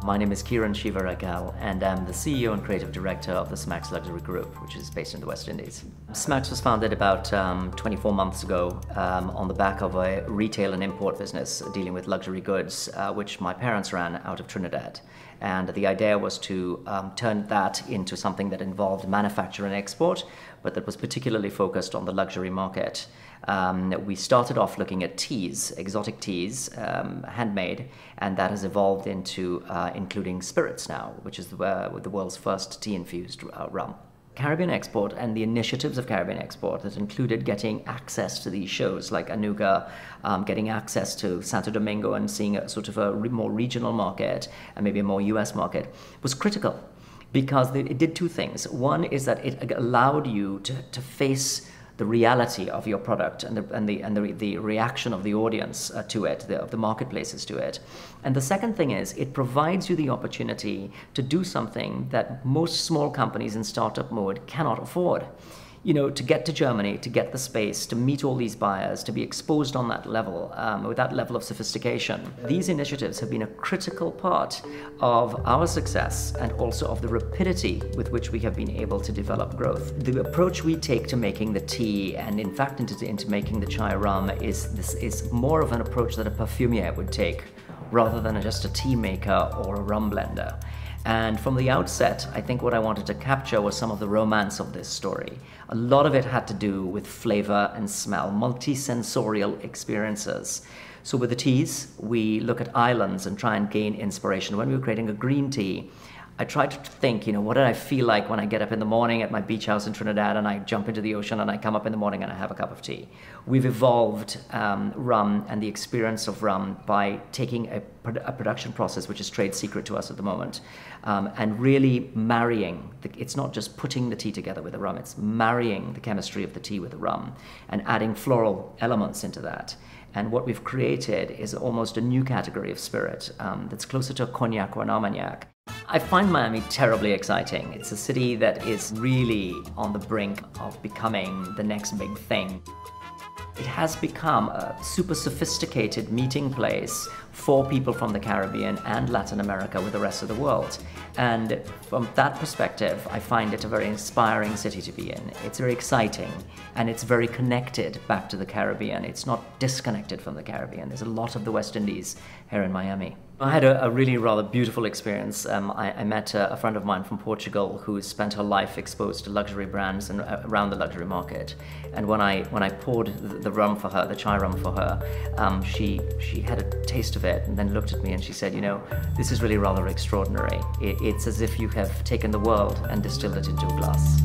My name is Kiran Shivaragal, and I'm the CEO and Creative Director of the SMAKS Luxury Group, which is based in the West Indies. SMAKS was founded about 24 months ago on the back of a retail and import business dealing with luxury goods, which my parents ran out of Trinidad. And the idea was to turn that into something that involved manufacture and export, but that was particularly focused on the luxury market. We started off looking at teas, exotic teas, handmade, and that has evolved into including spirits now, which is the world's first tea-infused rum. Caribbean export and the initiatives of Caribbean export that included getting access to these shows like Anuga, getting access to Santo Domingo and seeing a sort of a more regional market and maybe a more US market was critical because it did two things. One is that it allowed you to face the reality of your product and the reaction of the audience to it, of the marketplaces to it. And the second thing is it provides you the opportunity to do something that most small companies in startup mode cannot afford. You know, to get to Germany, to get the space, to meet all these buyers, to be exposed on that level, with that level of sophistication. These initiatives have been a critical part of our success and also of the rapidity with which we have been able to develop growth. The approach we take to making the tea and in fact into making the Chai Rum is more of an approach that a perfumier would take rather than just a tea maker or a rum blender. And from the outset, I think what I wanted to capture was some of the romance of this story. A lot of it had to do with flavor and smell, multi-sensorial experiences. So with the teas, we look at islands and try and gain inspiration. When we were creating a green tea, I tried to think, what did I feel like when I get up in the morning at my beach house in Trinidad and I jump into the ocean and I come up in the morning and I have a cup of tea. We've evolved rum and the experience of rum by taking a production process which is trade secret to us at the moment and really marrying, it's not just putting the tea together with the rum, it's marrying the chemistry of the tea with the rum and adding floral elements into that. And what we've created is almost a new category of spirit that's closer to a cognac or an Armagnac. I find Miami terribly exciting. It's a city that is really on the brink of becoming the next big thing. It has become a super sophisticated meeting place for people from the Caribbean and Latin America with the rest of the world. And from that perspective, I find it a very inspiring city to be in. It's very exciting and it's very connected back to the Caribbean. It's not disconnected from the Caribbean. There's a lot of the West Indies here in Miami. I had a really rather beautiful experience. I met a friend of mine from Portugal who spent her life exposed to luxury brands and around the luxury market. And when I poured the rum for her, the Chai Rum for her, she had a taste of it and then looked at me and she said, this is really rather extraordinary. It's as if you have taken the world and distilled it into a glass.